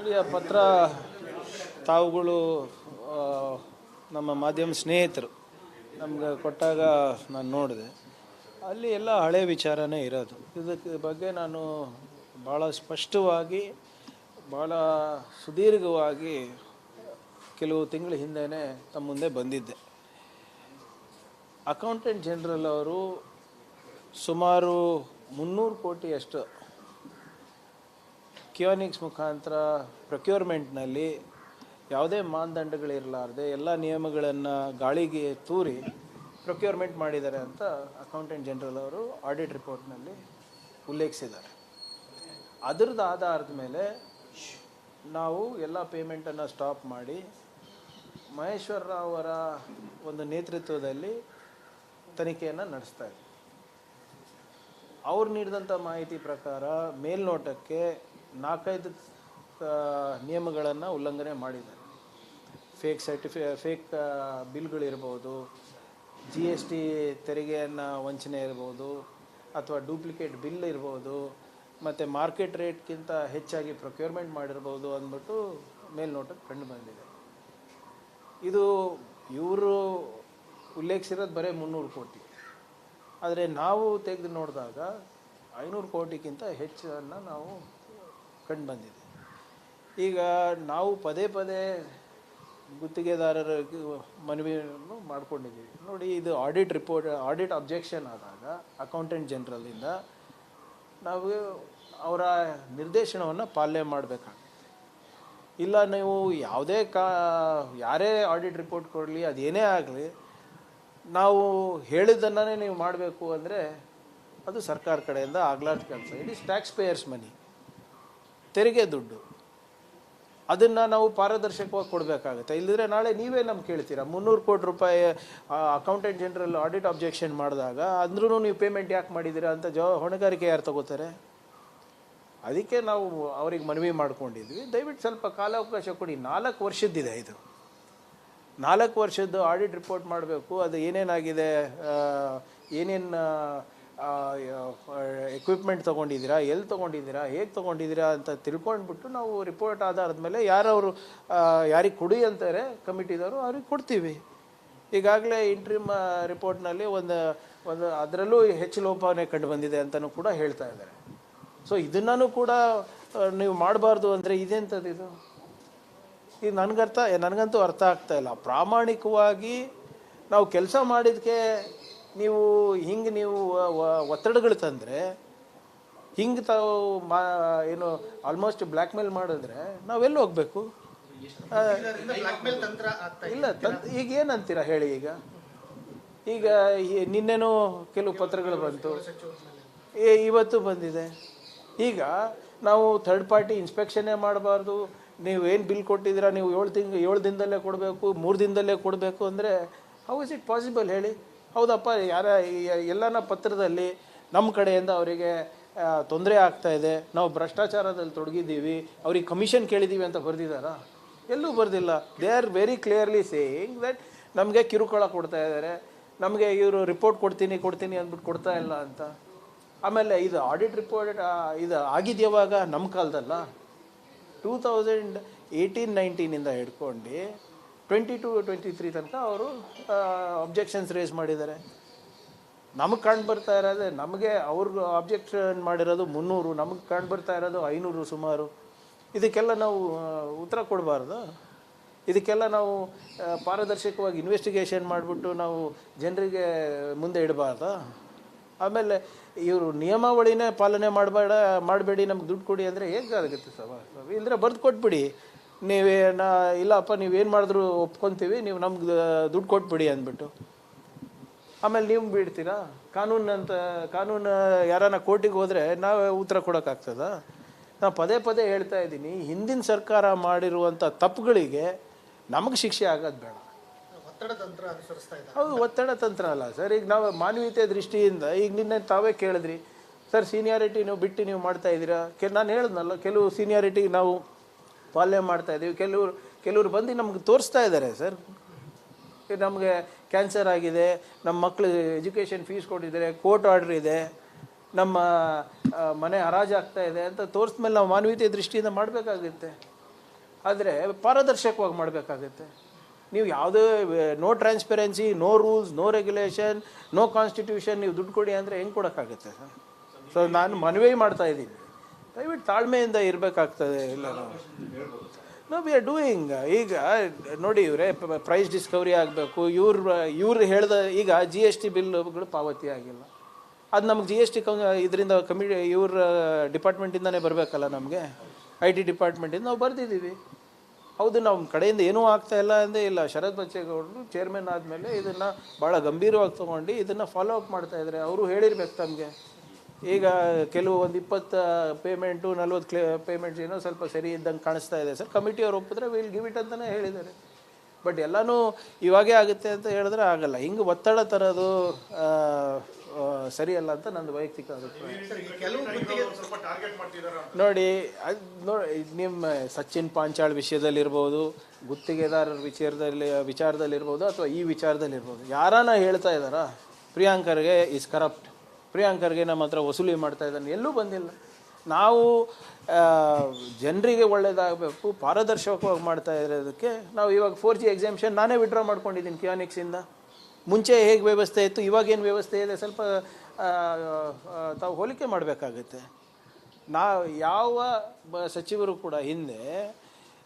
ನೋಡಿ, ಆ ಪತ್ರ ತಾವುಗಳು ನಮ್ಮ ಮಾಧ್ಯಮ ಸ್ನೇಹಿತರು ನಮ್ಗೆ ಕೊಟ್ಟಾಗ ನಾನು ನೋಡಿದೆ. ಅಲ್ಲಿ ಎಲ್ಲ ಹಳೆ ವಿಚಾರನೇ ಇರೋದು. ಇದಕ್ಕೆ ಬಗ್ಗೆ ನಾನು ಭಾಳ ಸ್ಪಷ್ಟವಾಗಿ, ಭಾಳ ಸುದೀರ್ಘವಾಗಿ ಕೆಲವು ತಿಂಗಳ ಹಿಂದೆಯೇ ತಮ್ಮ ಮುಂದೆ ಬಂದಿದ್ದೆ. ಅಕೌಂಟೆಂಟ್ ಜನರಲ್ ಅವರು ಸುಮಾರು 300 ಕೋಟಿಯಷ್ಟು ಕಿಯೋನಿಕ್ಸ್ ಮುಖಾಂತರ ಪ್ರೊಕ್ಯೂರ್ಮೆಂಟ್ನಲ್ಲಿ ಯಾವುದೇ ಮಾನದಂಡಗಳಿರಲಾರ್ದೆ ಎಲ್ಲ ನಿಯಮಗಳನ್ನು ಗಾಳಿಗೆ ತೂರಿ ಪ್ರೊಕ್ಯೂರ್ಮೆಂಟ್ ಮಾಡಿದ್ದಾರೆ ಅಂತ ಅಕೌಂಟೆಂಟ್ ಜನರಲ್ ಅವರು ಆಡಿಟ್ ರಿಪೋರ್ಟ್ನಲ್ಲಿ ಉಲ್ಲೇಖಿಸಿದ್ದಾರೆ. ಅದರದ್ದು ಆಧಾರದ ಮೇಲೆ ನಾವು ಎಲ್ಲ ಪೇಮೆಂಟನ್ನು ಸ್ಟಾಪ್ ಮಾಡಿ ಮಹೇಶ್ವರ ರಾವ್ ಅವರ ಒಂದು ನೇತೃತ್ವದಲ್ಲಿ ತನಿಖೆಯನ್ನು ನಡೆಸ್ತಾ ಇದ್ದೀವಿ. ಅವ್ರು ನೀಡಿದಂಥ ಮಾಹಿತಿ ಪ್ರಕಾರ ಮೇಲ್ನೋಟಕ್ಕೆ 4-5 ನಿಯಮಗಳನ್ನು ಉಲ್ಲಂಘನೆ ಮಾಡಿದ್ದಾರೆ. ಫೇಕ್ ಬಿಲ್ಗಳಿರ್ಬೋದು, GST ತೆರಿಗೆಯನ್ನು ವಂಚನೆ ಇರ್ಬೋದು, ಅಥವಾ ಡೂಪ್ಲಿಕೇಟ್ ಬಿಲ್ ಇರ್ಬೋದು, ಮತ್ತು ಮಾರ್ಕೆಟ್ ರೇಟ್ಗಿಂತ ಹೆಚ್ಚಾಗಿ ಪ್ರೊಕ್ಯೂರ್ಮೆಂಟ್ ಮಾಡಿರ್ಬೋದು ಅಂದ್ಬಿಟ್ಟು ಮೇಲ್ನೋಟಕ್ಕೆ ಕಂಡು ಬಂದಿದೆ. ಇದು ಇವರು ಉಲ್ಲೇಖಿಸಿರೋದು ಬರೀ 300 ಕೋಟಿ. ಆದರೆ ನಾವು ತೆಗೆದು ನೋಡಿದಾಗ 500 ಕೋಟಿಗಿಂತ ಹೆಚ್ಚನ್ನು ನಾವು ಕಂಡು ಬಂದಿದೆ. ಈಗ ನಾವು ಪದೇ ಪದೇ ಗುತ್ತಿಗೆದಾರರ ಮನವಿಯನ್ನು ಮಾಡ್ಕೊಂಡಿದ್ದೀವಿ. ನೋಡಿ, ಇದು ಆಡಿಟ್ ಅಬ್ಜೆಕ್ಷನ್ ಆದಾಗ ಅಕೌಂಟೆಂಟ್ ಜನರಲಿಂದ ನಾವು ಅವರ ನಿರ್ದೇಶನವನ್ನು ಪಾಲನೆ ಮಾಡಬೇಕಾಗುತ್ತೆ. ಇಲ್ಲ, ನೀವು ಯಾರೇ ಆಡಿಟ್ ರಿಪೋರ್ಟ್ ಕೊಡಲಿ, ಅದೇನೇ ಆಗಲಿ, ನಾವು ಹೇಳಿದ್ದನ್ನೇ ನೀವು ಮಾಡಬೇಕು ಅಂದರೆ ಅದು ಸರ್ಕಾರ ಕಡೆಯಿಂದ ಆಗ್ಲಾರ್ದ ಕೆಲಸ. ಇಟ್ ಈಸ್ ಟ್ಯಾಕ್ಸ್ ಪೇಯರ್ಸ್ ಮನಿ, ತೆರಿಗೆ ದುಡ್ಡು. ಅದನ್ನು ನಾವು ಪಾರದರ್ಶಕವಾಗಿ ಕೊಡಬೇಕಾಗುತ್ತೆ. ಇಲ್ಲದ್ರೆ ನಾಳೆ ನೀವೇ ನಮ್ಗೆ ಕೇಳ್ತೀರಾ, 300 ಕೋಟಿ ರೂಪಾಯಿ ಅಕೌಂಟೆಂಟ್ ಜನರಲ್ ಆಡಿಟ್ ಅಬ್ಜೆಕ್ಷನ್ ಮಾಡಿದಾಗ ಅಂದ್ರೂ ನೀವು ಪೇಮೆಂಟ್ ಯಾಕೆ ಮಾಡಿದ್ದೀರಾ ಅಂತ ಹೊಣೆಗಾರಿಕೆ ಯಾರು ತಗೋತಾರೆ? ಅದಕ್ಕೆ ನಾವು ಅವ್ರಿಗೆ ಮನವಿ ಮಾಡ್ಕೊಂಡಿದ್ವಿ, ದಯವಿಟ್ಟು ಸ್ವಲ್ಪ ಕಾಲಾವಕಾಶ ಕೊಡಿ. 4 ವರ್ಷದ್ದಿದೆ ಇದು. 4 ವರ್ಷದ್ದು ಆಡಿಟ್ ರಿಪೋರ್ಟ್ ಮಾಡಬೇಕು. ಅದು ಏನೇನಾಗಿದೆ, ಏನೇನು ಎಕ್ವಿಪ್ಮೆಂಟ್ ತೊಗೊಂಡಿದ್ದೀರಾ, ಎಲ್ಲಿ ತೊಗೊಂಡಿದ್ದೀರಾ, ಹೇಗೆ ತೊಗೊಂಡಿದ್ದೀರಾ ಅಂತ ತಿಳ್ಕೊಂಡ್ಬಿಟ್ಟು ನಾವು ರಿಪೋರ್ಟ್ ಆಧಾರದ ಮೇಲೆ ಯಾರಿಗೆ ಕೊಡಿ ಅಂತಾರೆ ಕಮಿಟಿದವರು, ಅವ್ರಿಗೆ ಕೊಡ್ತೀವಿ. ಈಗಾಗಲೇ ಇಂಟ್ರಿಮ್ ರಿಪೋರ್ಟ್ನಲ್ಲಿ ಒಂದು ಅದರಲ್ಲೂ ಹೆಚ್ಚು ಲೋಪನೆ ಕಂಡು ಬಂದಿದೆ ಅಂತಲೂ ಕೂಡ ಹೇಳ್ತಾ ಇದ್ದಾರೆ. ಸೊ ಇದನ್ನೂ ಕೂಡ ನೀವು ಮಾಡಬಾರ್ದು ಅಂದರೆ ಇದೆಂಥದ್ದು ಇದು? ಇದು ನನಗಂತೂ ಅರ್ಥ ಆಗ್ತಾ ಇಲ್ಲ. ಪ್ರಾಮಾಣಿಕವಾಗಿ ನಾವು ಕೆಲಸ ಮಾಡಿದ್ದಕ್ಕೆ ನೀವು ಒತ್ತಡಗಳು ತಂದರೆ, ತಾವು ಏನು ಆಲ್ಮೋಸ್ಟ್ ಬ್ಲ್ಯಾಕ್ ಮೇಲ್ ಮಾಡಿದ್ರೆ ನಾವೆಲ್ಲಿ ಹೋಗಬೇಕು? ಇಲ್ಲ, ಈಗ ಏನಂತೀರಾ ಹೇಳಿ? ಈಗ ನಿನ್ನೆನೂ ಕೆಲವು ಪತ್ರಗಳು ಬಂತು, ಇವತ್ತು ಬಂದಿದೆ. ಈಗ ನಾವು ಥರ್ಡ್ ಪಾರ್ಟಿ ಇನ್ಸ್ಪೆಕ್ಷನ್ನೇ ಮಾಡಬಾರ್ದು, ನೀವು ಏನು ಬಿಲ್ ಕೊಟ್ಟಿದ್ದೀರಾ ನೀವು 7 ದಿನದಲ್ಲೇ ಕೊಡಬೇಕು, 3 ದಿನದಲ್ಲೇ ಕೊಡಬೇಕು ಅಂದರೆ ಹೌ ಇಸ್ ಇಟ್ ಪಾಸಿಬಲ್ ಹೇಳಿ? ಹೌದಪ್ಪ, ಎಲ್ಲನ ಪತ್ರದಲ್ಲಿ ನಮ್ಮ ಕಡೆಯಿಂದ ಅವರಿಗೆ ತೊಂದರೆ ಆಗ್ತಾಯಿದೆ, ನಾವು ಭ್ರಷ್ಟಾಚಾರದಲ್ಲಿ ತೊಡಗಿದ್ದೀವಿ, ಅವ್ರಿಗೆ ಕಮಿಷನ್ ಕೇಳಿದ್ದೀವಿ ಅಂತ ಬರೆದಿದ್ದಾರಾ? ಎಲ್ಲೂ ಬರೆದಿಲ್ಲ. They are very clearly saying that ನಮಗೆ ಕಿರುಕುಳ ಕೊಡ್ತಾ ಇದ್ದಾರೆ, ನಮಗೆ ಇವರು ರಿಪೋರ್ಟ್ ಕೊಡ್ತೀನಿ ಅಂದ್ಬಿಟ್ಟು ಕೊಡ್ತಾ ಇಲ್ಲ ಅಂತ. ಆಮೇಲೆ ಇದು ಆಡಿಟ್ ರಿಪೋರ್ಟ್ ಇದು ಆಗಿದೆಯಾವಾಗ? ನಮ್ಮ ಕಾಲದಲ್ಲ, 2018-19 ಹಿಡ್ಕೊಂಡು 22-23 ತನಕ ಅವರು ಅಬ್ಜೆಕ್ಷನ್ಸ್ ರೇಸ್ ಮಾಡಿದ್ದಾರೆ. ನಮಗೆ ಕಂಡು ಬರ್ತಾ ಇರೋದು, ನಮಗೆ ಅವ್ರಿಗೆ ಅಬ್ಜೆಕ್ಷನ್ ಮಾಡಿರೋದು 300, ನಮಗೆ ಕಂಡು ಬರ್ತಾ ಇರೋದು 500 ಸುಮಾರು. ಇದಕ್ಕೆಲ್ಲ ನಾವು ಉತ್ತರ ಕೊಡಬಾರ್ದು? ಇದಕ್ಕೆಲ್ಲ ನಾವು ಪಾರದರ್ಶಕವಾಗಿ ಇನ್ವೆಸ್ಟಿಗೇಷನ್ ಮಾಡಿಬಿಟ್ಟು ನಾವು ಜನರಿಗೆ ಮುಂದೆ ಇಡಬಾರ್ದಾ? ಆಮೇಲೆ ಇವರು ನಿಯಮಾವಳಿನೇ ಪಾಲನೆ ಮಾಡಬೇಡಿ, ನಮ್ಗೆ ದುಡ್ಡು ಕೊಡಿ ಅಂದರೆ ಹೇಗಾಗುತ್ತೆ ಸರ್? ಇಲ್ಲದ್ರೆ ಬರೆದು ಕೊಟ್ಬಿಡಿ, ಇಲ್ಲಪ್ಪ ನೀವೇನು ಮಾಡಿದ್ರು ಒಪ್ಕೊತೀವಿ, ನೀವು ನಮ್ಗೆ ದುಡ್ಡು ಕೊಟ್ಬಿಡಿ ಅಂದ್ಬಿಟ್ಟು. ಆಮೇಲೆ ನೀವು ಬಿಡ್ತೀರಾ? ಕಾನೂನು ಯಾರನ್ನ ಕೋರ್ಟಿಗೆ ಹೋದರೆ ನಾವೇ ಉತ್ತರ ಕೊಡೋಕ್ಕಾಗ್ತದ? ನಾನು ಪದೇ ಪದೇ ಹೇಳ್ತಾ ಇದ್ದೀನಿ, ಹಿಂದಿನ ಸರ್ಕಾರ ಮಾಡಿರುವಂಥ ತಪ್ಪುಗಳಿಗೆ ನಮಗೆ ಶಿಕ್ಷೆ ಆಗೋದು ಬೇಡ. ಹೌದು, ಒತ್ತಡ ತಂತ್ರ ಅಲ್ಲ ಸರ್. ಈಗ ನಾವು ಮಾನವೀಯತೆ ದೃಷ್ಟಿಯಿಂದ, ಈಗ ನಿನ್ನೆ ತಾವೇ ಕೇಳಿದ್ರಿ ಸರ್, ಸೀನಿಯಾರಿಟಿ ನೀವು ಬಿಟ್ಟು ನೀವು ಮಾಡ್ತಾ ಇದ್ದೀರಾ. ನಾನು ಹೇಳಿದ್ನಲ್ಲ, ಕೆಲವು ಸೀನಿಯಾರಿಟಿ ನಾವು ಪಾಲನೆ ಮಾಡ್ತಾ ಇದ್ದೀವಿ, ಕೆಲವರು ಬಂದು ನಮ್ಗೆ ತೋರಿಸ್ತಾ ಇದ್ದಾರೆ ಸರ್, ನಮಗೆ ಕ್ಯಾನ್ಸರ್ ಆಗಿದೆ, ನಮ್ಮ ಮಕ್ಕಳು ಎಜುಕೇಷನ್ ಫೀಸ್ ಕೊಟ್ಟಿದ್ದಾರೆ, ಕೋರ್ಟ್ ಆರ್ಡ್ರ್ ಇದೆ, ನಮ್ಮ ಮನೆ ಹರಾಜಾಗ್ತಾ ಇದೆ ಅಂತ ತೋರಿಸ್ಮೇಲೆ ನಾವು ಮಾನವೀಯತೆ ದೃಷ್ಟಿಯಿಂದ ಮಾಡಬೇಕಾಗುತ್ತೆ. ಆದರೆ ಪಾರದರ್ಶಕವಾಗಿ ಮಾಡಬೇಕಾಗತ್ತೆ. ನೀವು ಯಾವುದೇ no transparency, no rules, no regulation, no constitution ನೀವು ದುಡ್ಡು ಕೊಡಿ ಅಂದರೆ ಹೆಂಗೆ ಕೊಡೋಕ್ಕಾಗುತ್ತೆ ಸರ್? ಸೊ ನಾನು ಮನವಿ ಮಾಡ್ತಾ ಇದ್ದೀನಿ, ದಯವಿಟ್ಟು ತಾಳ್ಮೆಯಿಂದ ಇರಬೇಕಾಗ್ತದೆ ಎಲ್ಲರೂ. No we are doing. ಈಗ ನೋಡಿ ಇವರೇ ಪ್ರೈಸ್ ಡಿಸ್ಕವರಿ ಆಗಬೇಕು, ಇವ್ರು ಹೇಳ್ದ ಈಗ GST ಬಿಲ್ಗಳು ಪಾವತಿ ಆಗಿಲ್ಲ. ಅದು ನಮ್ಗೆ GST ಇದರಿಂದ ಇವ್ರ ಡಿಪಾರ್ಟ್ಮೆಂಟಿಂದನೇ ಬರಬೇಕಲ್ಲ, ನಮಗೆ IT ಡಿಪಾರ್ಟ್ಮೆಂಟಿಂದ ನಾವು ಬರೆದಿದ್ದೀವಿ. ಹೌದು, ನಮ್ಮ ಕಡೆಯಿಂದ ಏನೂ ಆಗ್ತಾ ಇಲ್ಲ ಅಂದೇ ಇಲ್ಲ. ಶರತ್ ಬಚ್ಚೇಗೌಡರು ಚೇರ್ಮನ್ ಆದಮೇಲೆ ಇದನ್ನು ಭಾಳ ಗಂಭೀರವಾಗಿ ತೊಗೊಂಡು ಇದನ್ನು ಫಾಲೋ ಅಪ್ ಮಾಡ್ತಾಯಿದ್ದಾರೆ. ಅವರು ಹೇಳಿರ್ಬೇಕು ತಮಗೆ. ಈಗ ಕೆಲವು ಒಂದು 20 ಪೇಮೆಂಟು 40 ಪೇಮೆಂಟ್ಸ್ ಏನೋ ಸ್ವಲ್ಪ ಸರಿ ಇದ್ದಂಗೆ ಕಾಣಿಸ್ತಾ ಇದೆ ಸರ್, ಕಮಿಟಿಯವ್ರು ಒಪ್ಪಿದ್ರೆ ವಿಲ್ ಗಿವ್ ಇಟ್ ಅಂತಲೇ ಹೇಳಿದ್ದಾರೆ. ಬಟ್ ಎಲ್ಲನೂ ಇವಾಗೇ ಆಗುತ್ತೆ ಅಂತ ಹೇಳಿದ್ರೆ ಆಗಲ್ಲ. ಹಿಂಗೆ ಒತ್ತಡ ತರೋದು ಸರಿಯಲ್ಲ ಅಂತ ನಂದು ವೈಯಕ್ತಿಕ ಅಭಿಪ್ರಾಯ. ನೋಡಿ ನಿಮ್ಮ ಸಚಿನ್ ಪಾಂಚಾಳ್ ವಿಷಯದಲ್ಲಿರ್ಬೋದು, ಗುತ್ತಿಗೆದಾರರ ವಿಚಾರದಲ್ಲಿರ್ಬೋದು, ಅಥವಾ ಈ ವಿಚಾರದಲ್ಲಿರ್ಬೋದು, ಯಾರನ್ನ ಹೇಳ್ತಾ ಇದ್ದಾರಾ ಪ್ರಿಯಾಂಕರ್ಗೆ ಈಸ್ ಕರಪ್ಟ್, ಪ್ರಿಯಾಂಕರ್ಗೆ ನಮ್ಮ ಹತ್ರ ವಸೂಲಿ ಮಾಡ್ತಾ ಇದ್ದಾನೆ, ಎಲ್ಲೂ ಬಂದಿಲ್ಲ. ನಾವು ಜನರಿಗೆ ಒಳ್ಳೇದಾಗಬೇಕು, ಪಾರದರ್ಶಕವಾಗಿ ಮಾಡ್ತಾ ಇರೋದಕ್ಕೆ ನಾವು ಇವಾಗ 4G ಎಕ್ಸಾಮ್ಷನ್ ನಾನೇ ವಿಡ್ರಾ ಮಾಡ್ಕೊಂಡಿದ್ದೀನಿ ಕಿಯಾನಿಕ್ಸಿಂದ. ಮುಂಚೆ ಹೇಗೆ ವ್ಯವಸ್ಥೆ ಇತ್ತು, ಇವಾಗೇನು ವ್ಯವಸ್ಥೆ ಇದೆ, ಸ್ವಲ್ಪ ತಾವು ಹೋಲಿಕೆ ಮಾಡಬೇಕಾಗುತ್ತೆ. ಯಾವ ಸಚಿವರು ಕೂಡ ಹಿಂದೆ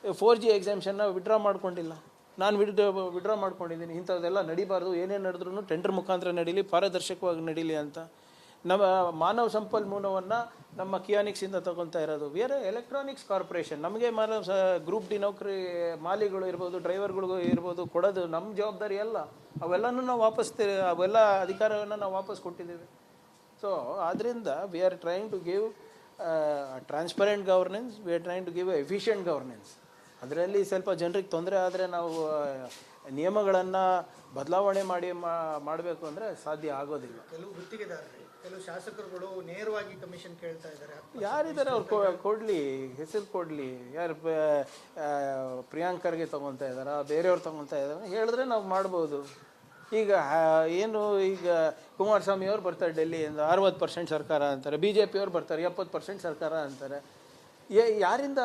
4G ಎಕ್ಸಾಮ್ಷನ್ನ ವಿಡ್ರಾ ಮಾಡ್ಕೊಂಡಿಲ್ಲ. ನಾನು ವಿಡ್ರಾ ಮಾಡ್ಕೊಂಡಿದ್ದೀನಿ. ಇಂಥದ್ದೆಲ್ಲ ನಡಿಬಾರ್ದು, ಏನೇನು ನಡೆದ್ರೂ ಟೆಂಡರ್ ಮುಖಾಂತರ ನಡೀಲಿ, ಪಾರದರ್ಶಕವಾಗಿ ನಡೀಲಿ ಅಂತ. ನಮ್ಮ ಮಾನವ ಸಂಪನ್ಮೂಲವನ್ನು ನಮ್ಮ ಕಿಯಾನಿಕ್ಸಿಂದ ತೊಗೊತಾ ಇರೋದು. ಬೇರೆ ಎಲೆಕ್ಟ್ರಾನಿಕ್ಸ್ ಕಾರ್ಪೊರೇಷನ್ ನಮಗೆ ಗ್ರೂಪ್ ಡಿ ನೌಕರಿ ಮಾಲಿಗಳು ಇರ್ಬೋದು, ಡ್ರೈವರ್ಗಳಿಗೂ ಇರ್ಬೋದು ಕೊಡೋದು ನಮ್ಮ ಜವಾಬ್ದಾರಿ ಅಲ್ಲ. ಅವೆಲ್ಲನೂ ನಾವು ಅವೆಲ್ಲ ಅಧಿಕಾರವನ್ನು ನಾವು ವಾಪಸ್ ಕೊಟ್ಟಿದ್ದೀವಿ. ಸೊ ಆದ್ದರಿಂದ we are trying to give transparent governance, we are trying to give efficient governance. ಅದರಲ್ಲಿ ಸ್ವಲ್ಪ ಜನರಿಗೆ ತೊಂದರೆ ಆದರೆ ನಾವು ನಿಯಮಗಳನ್ನು ಬದಲಾವಣೆ ಮಾಡಬೇಕು ಅಂದರೆ ಸಾಧ್ಯ ಆಗೋದಿಲ್ಲ. ಕೆಲವು ಗುತ್ತಿಗೆದಾರರು, ಕೆಲವು ಶಾಸಕರುಗಳು ನೇರವಾಗಿ ಕಮಿಷನ್ ಕೇಳ್ತಾ ಇದ್ದಾರೆ. ಯಾರಿದ್ದಾರೆ ಅವ್ರು ಕೊಡಲಿ, ಹೆಸರು ಕೊಡಲಿ. ಯಾರು ಪ್ರಿಯಾಂಕರ್ಗೆ ತೊಗೊತಾ ಇದ್ದಾರಾ, ಬೇರೆಯವ್ರು ತೊಗೊತಾ ಇದ್ದಾರೆ ಹೇಳಿದ್ರೆ ನಾವು ಮಾಡ್ಬೋದು. ಈಗ ಈಗ ಕುಮಾರಸ್ವಾಮಿ ಅವ್ರು ಬರ್ತಾರೆ ಡೆಲ್ಲಿಯಿಂದ, 60% ಸರ್ಕಾರ ಅಂತಾರೆ. BJP ಅವ್ರು ಬರ್ತಾರೆ 70% ಸರ್ಕಾರ ಅಂತಾರೆ. ಯಾರಿಂದ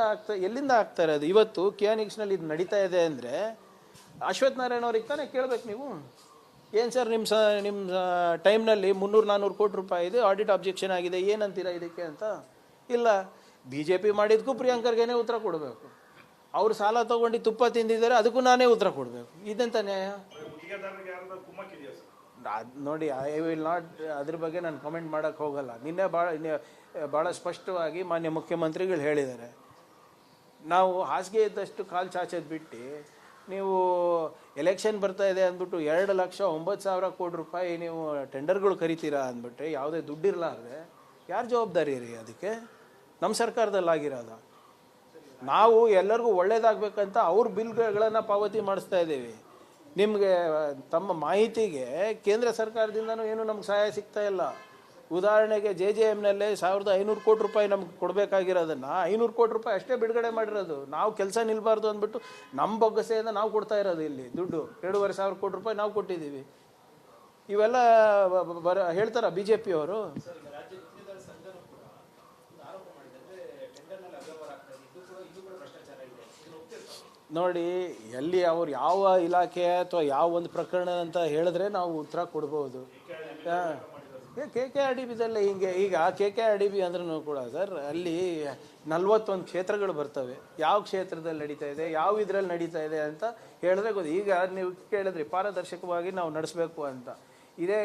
ಎಲ್ಲಿಂದ ಆಗ್ತಾರೆ ಅದು? ಇವತ್ತು ಕಿಯಾನಿಕ್ಸ್ನಲ್ಲಿ ಇದು ನಡೀತಾ ಇದೆ ಅಂದರೆ ಅಶ್ವಥ್ ನಾರಾಯಣ ಅವ್ರಿಗೆ ತಾನೇ ಕೇಳಬೇಕು ನೀವು. ಏನು ಸರ್ ನಿಮ್ಮ ಟೈಮ್ನಲ್ಲಿ 300-400 ಕೋಟಿ ರೂಪಾಯಿ ಇದೆ, ಆಡಿಟ್ ಅಬ್ಜೆಕ್ಷನ್ ಆಗಿದೆ, ಏನಂತೀರಾ ಇದಕ್ಕೆ ಅಂತ? ಇಲ್ಲ, BJP ಮಾಡಿದ್ದಕ್ಕೂ ಪ್ರಿಯಾಂಕರ್ಗೇನೆ ಉತ್ತರ ಕೊಡಬೇಕು. ಅವ್ರು ಸಾಲ ತೊಗೊಂಡು ತುಪ್ಪ ತಿಂದಿದ್ದಾರೆ, ಅದಕ್ಕೂ ನಾನೇ ಉತ್ತರ ಕೊಡಬೇಕು. ಇದೆಂತ ನ್ಯಾಯ? ನೋಡಿ, ಐ ವಿಲ್ ನಾಟ್ ಅದ್ರ ಬಗ್ಗೆ ನಾನು ಕಮೆಂಟ್ ಮಾಡೋಕ್ಕೆ ಹೋಗಲ್ಲ. ನಿನ್ನೆ ಭಾಳ ಸ್ಪಷ್ಟವಾಗಿ ಮಾನ್ಯ ಮುಖ್ಯಮಂತ್ರಿಗಳು ಹೇಳಿದ್ದಾರೆ, ನಾವು ಹಾಸಿಗೆ ಇದ್ದಷ್ಟು ಕಾಲು ಚಾಚೋದು ಬಿಟ್ಟು ನೀವು ಎಲೆಕ್ಷನ್ ಬರ್ತಾ ಇದೆ ಅಂದ್ಬಿಟ್ಟು 2,09,000 ಕೋಟಿ ರೂಪಾಯಿ ನೀವು ಟೆಂಡರ್ಗಳು ಕರಿತೀರಾ ಅಂದ್ಬಿಟ್ರೆ ಯಾವುದೇ ದುಡ್ಡಿರಲಾರ್ದೆ ಯಾರು ಜವಾಬ್ದಾರಿ ರೀ ಅದಕ್ಕೆ? ನಮ್ಮ ಸರ್ಕಾರದಲ್ಲಾಗಿರೋದ. ನಾವು ಎಲ್ಲರಿಗೂ ಒಳ್ಳೇದಾಗಬೇಕಂತ ಅವ್ರ ಬಿಲ್ಗಳನ್ನು ಪಾವತಿ ಮಾಡಿಸ್ತಾ ಇದ್ದೀವಿ. ನಿಮಗೆ ತಮ್ಮ ಮಾಹಿತಿಗೆ ಕೇಂದ್ರ ಸರ್ಕಾರದಿಂದನೂ ಏನು ನಮ್ಗೆ ಸಹಾಯ ಸಿಗ್ತಾ ಇಲ್ಲ. ಉದಾಹರಣೆಗೆ JJMನಲ್ಲೇ 1,500 ಕೋಟಿ ರೂಪಾಯಿ ನಮ್ಗೆ ಕೊಡಬೇಕಾಗಿರೋದನ್ನು 500 ಕೋಟಿ ರೂಪಾಯಿ ಅಷ್ಟೇ ಬಿಡುಗಡೆ ಮಾಡಿರೋದು. ನಾವು ಕೆಲಸ ನಿಲ್ಬಾರ್ದು ಅಂದ್ಬಿಟ್ಟು ನಮ್ಮ ಬೊಗ್ಗಸೆಯಿಂದ ನಾವು ಕೊಡ್ತಾ ಇರೋದು ಇಲ್ಲಿ ದುಡ್ಡು. 2,500 ಕೋಟಿ ರೂಪಾಯಿ ನಾವು ಕೊಟ್ಟಿದ್ದೀವಿ. ಇವೆಲ್ಲ ಹೇಳ್ತಾರ BJP ಅವರು? ನೋಡಿ, ಎಲ್ಲಿ ಅವ್ರು ಯಾವ ಇಲಾಖೆ ಅಥವಾ ಯಾವ ಒಂದು ಪ್ರಕರಣ ಅಂತ ಹೇಳಿದ್ರೆ ನಾವು ಉತ್ತರ ಕೊಡ್ಬೋದು. KKRDBದಲ್ಲೇ ಹಿಂಗೆ. ಈಗ KKRDB ಅಂದ್ರೂ ಕೂಡ ಸರ್ ಅಲ್ಲಿ 41 ಕ್ಷೇತ್ರಗಳು ಬರ್ತವೆ. ಯಾವ ಕ್ಷೇತ್ರದಲ್ಲಿ ನಡೀತಾ ಇದೆ, ಯಾವ ಇದರಲ್ಲಿ ನಡೀತಾ ಇದೆ ಅಂತ ಹೇಳಿದ್ರೆ ಗೊತ್ತು. ಈಗ ನೀವು ಕೇಳಿದ್ರಿ ಪಾರದರ್ಶಕವಾಗಿ ನಾವು ನಡೆಸಬೇಕು ಅಂತ. ಇದೇ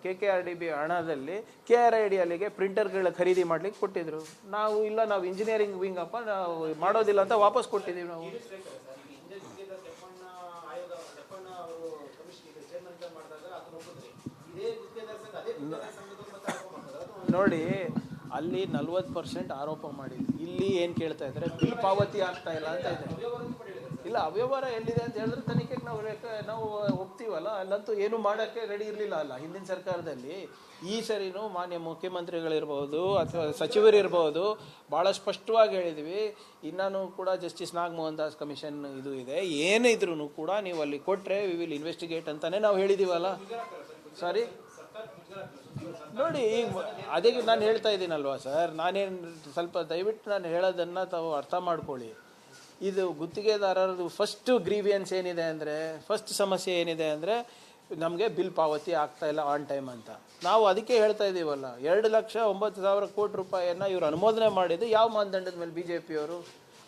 KKRDB ಹಣದಲ್ಲಿ KRID ಅಲ್ಲಿಗೆ ಪ್ರಿಂಟರ್ಗಳ ಖರೀದಿ ಮಾಡ್ಲಿಕ್ಕೆ ಕೊಟ್ಟಿದ್ರು. ನಾವು ಇಲ್ಲ, ನಾವು ಇಂಜಿನಿಯರಿಂಗ್ ವಿಂಗಪ್ಪ, ನಾವು ಮಾಡೋದಿಲ್ಲ ಅಂತ ವಾಪಸ್ ಕೊಟ್ಟಿದ್ದೀವಿ ನಾವು. ನೋಡಿ, ಅಲ್ಲಿ 40% ಆರೋಪ ಮಾಡಿದ್ರು. ಇಲ್ಲಿ ಏನು ಕೇಳ್ತಾ ಇದ್ದಾರೆ, ಬಿಲ್ ಪಾವತಿ ಆಗ್ತಾ ಇಲ್ಲ ಅಂತ ಇದೆ. ಇಲ್ಲ, ಅವ್ಯವಹಾರ ಎಲ್ಲಿದೆ ಅಂತ ಹೇಳಿದ್ರೆ ತನಿಖೆಗೆ ನಾವು ಹೋಗ್ತೀವಲ್ಲ. ಅಲ್ಲಂತೂ ಏನು ಮಾಡೋಕ್ಕೆ ರೆಡಿ ಇರಲಿಲ್ಲ ಅಲ್ಲ ಹಿಂದಿನ ಸರ್ಕಾರದಲ್ಲಿ. ಈ ಸರಿನೂ ಮಾನ್ಯ ಮುಖ್ಯಮಂತ್ರಿಗಳಿರ್ಬೋದು ಅಥವಾ ಸಚಿವರಿರ್ಬೋದು ಭಾಳ ಸ್ಪಷ್ಟವಾಗಿ ಹೇಳಿದ್ವಿ. ಇನ್ನೂ ಕೂಡ ಜಸ್ಟಿಸ್ ನಾಗಮೋಹನ್ ದಾಸ್ ಕಮಿಷನ್ ಇದು ಇದೆ, ಏನಿದ್ರೂ ಕೂಡ ನೀವು ಅಲ್ಲಿ ಕೊಟ್ಟರೆ ವಿ ವಿಲ್ ಇನ್ವೆಸ್ಟಿಗೇಟ್ ಅಂತಲೇ ನಾವು ಹೇಳಿದ್ದೀವಲ್ಲ. ಸಾರಿ, ನೋಡಿ, ಈಗ ಅದಕ್ಕೆ ನಾನು ಹೇಳ್ತಾ ಇದ್ದೀನಲ್ವಾ ಸರ್, ನಾನೇನು ಸ್ವಲ್ಪ ದಯವಿಟ್ಟು ನಾನು ಹೇಳೋದನ್ನು ತಾವು ಅರ್ಥ ಮಾಡ್ಕೊಳ್ಳಿ. ಇದು ಗುತ್ತಿಗೆದಾರರದು ಫಸ್ಟ್ ಗ್ರೀವಿಯನ್ಸ್ ಏನಿದೆ ಅಂದರೆ, ಫಸ್ಟ್ ಸಮಸ್ಯೆ ಏನಿದೆ ಅಂದರೆ ನಮಗೆ ಬಿಲ್ ಪಾವತಿ ಆಗ್ತಾ ಇಲ್ಲ ಆನ್ ಟೈಮ್ ಅಂತ. ನಾವು ಅದಕ್ಕೆ ಹೇಳ್ತಾ ಇದ್ದೀವಲ್ಲ, 2,09,000 ಕೋಟಿ ರೂಪಾಯಿಯನ್ನು ಇವರು ಅನುಮೋದನೆ ಮಾಡಿದ್ದು ಯಾವ ಮಾನದಂಡದ ಮೇಲೆ? ಬಿ ಜೆ ಪಿಯವರು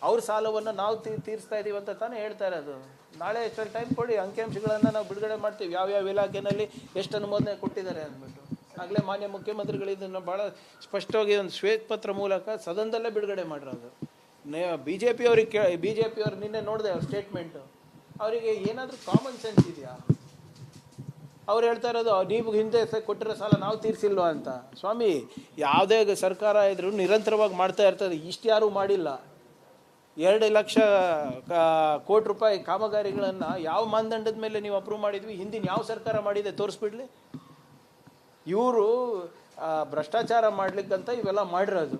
ಅವ್ರ ಸಾಲವನ್ನು ನಾವು ತೀರಿಸ್ತಾ ಇದ್ದೀವಿ ಅಂತ ತಾನೇ ಹೇಳ್ತಾ ಇರೋದು. ನಾಳೆ ಎಷ್ಟೊಂದು ಟೈಮ್ ಕೊಡಿ, ಅಂಕಿಅಂಶಗಳನ್ನು ನಾವು ಬಿಡುಗಡೆ ಮಾಡ್ತೀವಿ, ಯಾವ್ಯಾವ ಇಲಾಖೆಯಲ್ಲಿ ಎಷ್ಟು ಅನುಮೋದನೆ ಕೊಟ್ಟಿದ್ದಾರೆ ಅಂದ್ಬಿಟ್ಟು. ಆಗಲೇ ಮಾನ್ಯ ಮುಖ್ಯಮಂತ್ರಿಗಳು ಇದನ್ನು ಭಾಳ ಸ್ಪಷ್ಟವಾಗಿ ಒಂದು ಶ್ವೇತಪತ್ರ ಮೂಲಕ ಸದನದಲ್ಲೇ ಬಿಡುಗಡೆ ಮಾಡಿರೋದು. ಬಿ ಜೆ ಪಿಯವ್ರು ನಿನ್ನೆ ನೋಡಿದೆ ಅವ್ರ ಸ್ಟೇಟ್ಮೆಂಟು, ಅವರಿಗೆ ಏನಾದರೂ ಕಾಮನ್ ಸೆನ್ಸ್ ಇದೆಯಾ? ಅವ್ರು ಹೇಳ್ತಾ ಇರೋದು ನೀವು ಹಿಂದೆ ಕೊಟ್ಟಿರೋ ಸಾಲ ನಾವು ತೀರಿಸಿಲ್ವಾ ಅಂತ. ಸ್ವಾಮಿ, ಯಾವುದೇ ಸರ್ಕಾರ ಇದ್ರೂ ನಿರಂತರವಾಗಿ ಮಾಡ್ತಾ ಇರ್ತದೆ. ಇಷ್ಟು ಯಾರೂ ಮಾಡಿಲ್ಲ. 2,00,000 ಕೋಟಿ ರೂಪಾಯಿ ಕಾಮಗಾರಿಗಳನ್ನು ಯಾವ ಮಾನದಂಡದ ಮೇಲೆ ನೀವು ಅಪ್ರೂವ್ ಮಾಡಿದ್ವಿ? ಹಿಂದಿನ ಯಾವ ಸರ್ಕಾರ ಮಾಡಿದೆ ತೋರಿಸ್ಬಿಡ್ಲಿ. ಇವರು ಭ್ರಷ್ಟಾಚಾರ ಮಾಡ್ಲಿಕ್ಕಂತ ಇವೆಲ್ಲ ಮಾಡಿರೋದು.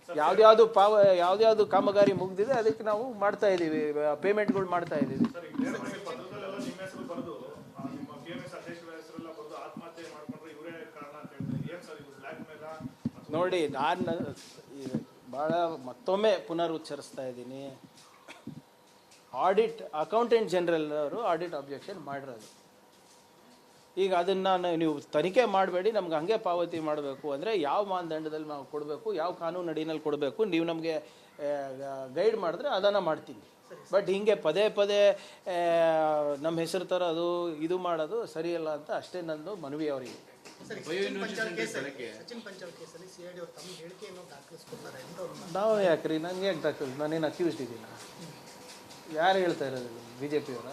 ಯಾವ್ದ್ಯಾವುದು ಕಾಮಗಾರಿ ಮುಗ್ದಿದೆ ಅದಕ್ಕೆ ನಾವು ಮಾಡ್ತಾ ಇದ್ದೀವಿ, ಪೇಮೆಂಟ್ಗಳು ಮಾಡ್ತಾ ಇದ್ದೀವಿ. ನೋಡಿ, ನಾನು ಭಾಳ ಮತ್ತೊಮ್ಮೆ ಪುನರುಚ್ಚರಿಸ್ತಾ ಇದ್ದೀನಿ, ಅಕೌಂಟೆಂಟ್ ಜನರಲ್ ಅವರು ಆಡಿಟ್ ಅಬ್ಜೆಕ್ಷನ್ ಮಾಡಿರೋದು. ಈಗ ಅದನ್ನು ನೀವು ತನಿಖೆ ಮಾಡಬೇಡಿ, ನಮ್ಗೆ ಹಾಗೆ ಪಾವತಿ ಮಾಡಬೇಕು ಅಂದರೆ ಯಾವ ಮಾನದಂಡದಲ್ಲಿ ನಾವು ಕೊಡಬೇಕು, ಯಾವ ಕಾನೂನು ಅಡಿನಲ್ಲಿ ಕೊಡಬೇಕು, ನೀವು ನಮಗೆ ಗೈಡ್ ಮಾಡಿದ್ರೆ ಅದನ್ನು ಮಾಡ್ತೀನಿ. ಬಟ್ ಹಿಂಗೆ ಪದೇ ಪದೇ ನಮ್ಮ ಹೆಸರು ತರೋದು, ಇದು ಮಾಡೋದು ಸರಿಯಲ್ಲ ಅಂತ ಅಷ್ಟೇ ನಂದು ಮನವಿ ಅವರಿಗೆ. ನಾವು ಯಾಕ್ರಿ, ನನಗೆ ಯಾಕೆ ದಾಖಲು? ನಾನೇನು ಅಕ್ಯೂಸ್ಡ್ ಇದ್ದೀನಿ? ಯಾರು ಹೇಳ್ತಾ ಇರೋದು? ಬಿ ಜೆ ಪಿಯವರ?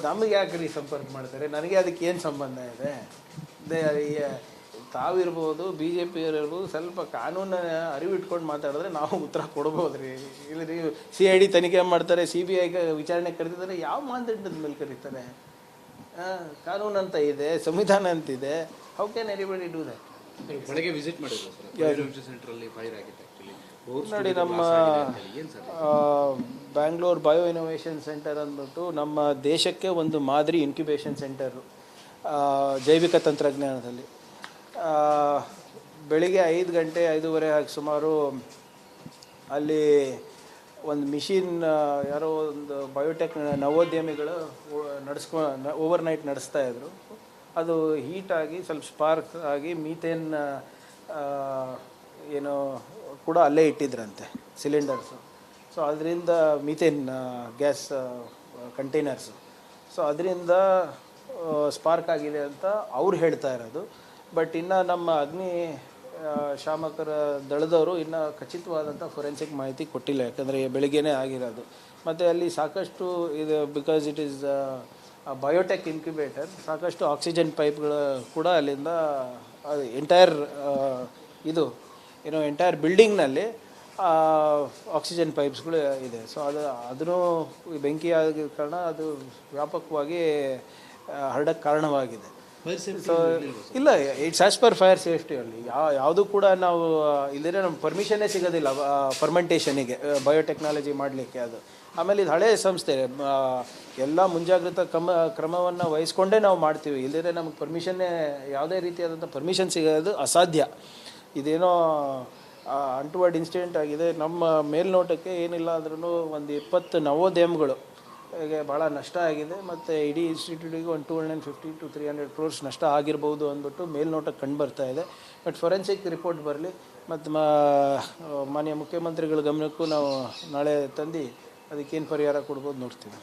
ನಮಗೆ ಯಾಕ್ರಿ ಸಂಪರ್ಕ ಮಾಡ್ತಾರೆ? ನನಗೆ ಅದಕ್ಕೆ ಏನು ಸಂಬಂಧ ಇದೆ? ತಾವಿರ್ಬೋದು, ಬಿ ಜೆ ಪಿಯವ್ರು ಇರ್ಬೋದು, ಸ್ವಲ್ಪ ಕಾನೂನು ಅರಿವಿಟ್ಕೊಂಡು ಮಾತಾಡಿದ್ರೆ ನಾವು ಉತ್ತರ ಕೊಡ್ಬೋದು ರೀ. ಇಲ್ಲ ರೀ, CID ತನಿಖೆ ಮಾಡ್ತಾರೆ, CBI ವಿಚಾರಣೆ ಕರೆದಿದ್ದಾರೆ, ಯಾವ ಮಾನದಂಡದ ಮೇಲೆ ಕರೀತಾರೆ? ಕಾನೂನು ಅಂತ ಇದೆ, ಸಂವಿಧಾನ ಅಂತಿದೆ. How can anybody do that? ಬೆಳಗ್ಗೆ ವಿಸಿಟ್ ಮಾಡಿದ್ರು ಸರ್, ಸೆಂಟ್ರಲ್ಲಿ ಫೈರ್ ಆಗಿದೆ. ನೋಡಿ, ನಮ್ಮ ಬ್ಯಾಂಗ್ಳೂರ್ ಬಯೋ ಇನೋವೇಷನ್ ಸೆಂಟರ್ ಅಂದ್ಬಿಟ್ಟು ನಮ್ಮ ದೇಶಕ್ಕೆ ಒಂದು ಮಾದರಿ ಇನ್ಕ್ಯುಬೇಷನ್ ಸೆಂಟರು ಜೈವಿಕ ತಂತ್ರಜ್ಞಾನದಲ್ಲಿ. ಬೆಳಿಗ್ಗೆ 5 ಗಂಟೆ 5:30 ಆಗಿ ಸುಮಾರು ಅಲ್ಲಿ ಒಂದು ಮಿಷಿನ್ ಯಾರೋ ಒಂದು ಬಯೋಟೆಕ್ ನವೋದ್ಯಮಿಗಳು ಓವರ್ನೈಟ್ ನಡೆಸ್ತಾಯಿದ್ರು. ಅದು ಹೀಟಾಗಿ ಸ್ವಲ್ಪ ಸ್ಪಾರ್ಕ್ ಆಗಿ ಮೀಥೇನ್ ಏನೋ ಕೂಡ ಅಲ್ಲೇ ಇಟ್ಟಿದ್ರಂತೆ, ಸಿಲಿಂಡರ್ಸು. ಸೊ ಅದರಿಂದ ಮೀಥೇನ್ ಗ್ಯಾಸ್ ಕಂಟೈನರ್ಸು, ಸೊ ಅದರಿಂದ ಸ್ಪಾರ್ಕ್ ಆಗಿದೆ ಅಂತ ಅವ್ರು ಹೇಳ್ತಾ ಇರೋದು. ಬಟ್ ಇನ್ನು ನಮ್ಮ ಅಗ್ನಿ ಶಾಮಕರ ದಳದವರು ಇನ್ನೂ ಖಚಿತವಾದಂಥ ಫೊರೆನ್ಸಿಕ್ ಮಾಹಿತಿ ಕೊಟ್ಟಿಲ್ಲ, ಯಾಕಂದರೆ ಬೆಳಿಗ್ಗೆನೇ ಆಗಿರೋದು. ಮತ್ತು ಅಲ್ಲಿ ಸಾಕಷ್ಟು ಇದು, because it is biotech incubator, ಸಾಕಷ್ಟು ಆಕ್ಸಿಜನ್ ಪೈಪ್ಗಳು ಕೂಡ ಅಲ್ಲಿಂದ ಎಂಟೈರ್ ಎಂಟೈರ್ ಬಿಲ್ಡಿಂಗ್ನಲ್ಲಿ ಆಕ್ಸಿಜನ್ ಪೈಪ್ಸ್ಗಳು ಇದೆ. ಸೊ ಅದನ್ನು ಬೆಂಕಿ ಆಗಿದ ಕಾರಣ ಅದು ವ್ಯಾಪಕವಾಗಿ ಹರಡಕ್ಕೆ ಕಾರಣವಾಗಿದೆ. ಸೊ ಇಲ್ಲ, it's as per fire safety. ಅಲ್ಲಿ ಯಾವುದು ಕೂಡ ನಾವು ಇಲ್ಲದೇ ನಮ್ಗೆ ಪರ್ಮಿಷನ್ನೇ ಸಿಗೋದಿಲ್ಲ ಫರ್ಮೆಂಟೇಷನಿಗೆ, ಬಯೋಟೆಕ್ನಾಲಜಿ ಮಾಡಲಿಕ್ಕೆ. ಅದು ಆಮೇಲೆ ಇದು ಹಳೆಯ ಸಂಸ್ಥೆ, ಎಲ್ಲ ಮುಂಜಾಗ್ರತಾ ಕ್ರಮವನ್ನು ವಹಿಸ್ಕೊಂಡೇ ನಾವು ಮಾಡ್ತೀವಿ. ಇಲ್ಲದೇ ನಮಗೆ ಪರ್ಮಿಷನ್ನೇ, ಯಾವುದೇ ರೀತಿಯಾದಂಥ ಪರ್ಮಿಷನ್ ಸಿಗೋದು ಅಸಾಧ್ಯ. ಇದೇನೋ ಅಂಟುವರ್ಡ್ ಇನ್ಸಿಡೆಂಟ್ ಆಗಿದೆ. ನಮ್ಮ ಮೇಲ್ನೋಟಕ್ಕೆ ಏನಿಲ್ಲ ಅಂದ್ರೂ ಒಂದು 20 ನವೋದ್ಯಮಗಳು ಭಾಳ ನಷ್ಟ ಆಗಿದೆ. ಮತ್ತು ಇಡೀ ಇನ್ಸ್ಟಿಟ್ಯೂಟಿಗೆ ಒಂದು 250 to 300 crores ನಷ್ಟ ಆಗಿರ್ಬೋದು ಅಂದ್ಬಿಟ್ಟು ಮೇಲ್ನೋಟಕ್ಕೆ ಕಂಡು ಬರ್ತಾ ಇದೆ. ಬಟ್ ಫೊರೆನ್ಸಿಕ್ ರಿಪೋರ್ಟ್ ಬರಲಿ, ಮತ್ತು ಮಾನ್ಯ ಮುಖ್ಯಮಂತ್ರಿಗಳ ಗಮನಕ್ಕೂ ನಾವು ನಾಳೆ ತಂದು ಅದಕ್ಕೇನು ಪರಿಹಾರ ಕೊಡ್ಬೋದು ನೋಡ್ತೀವಿ.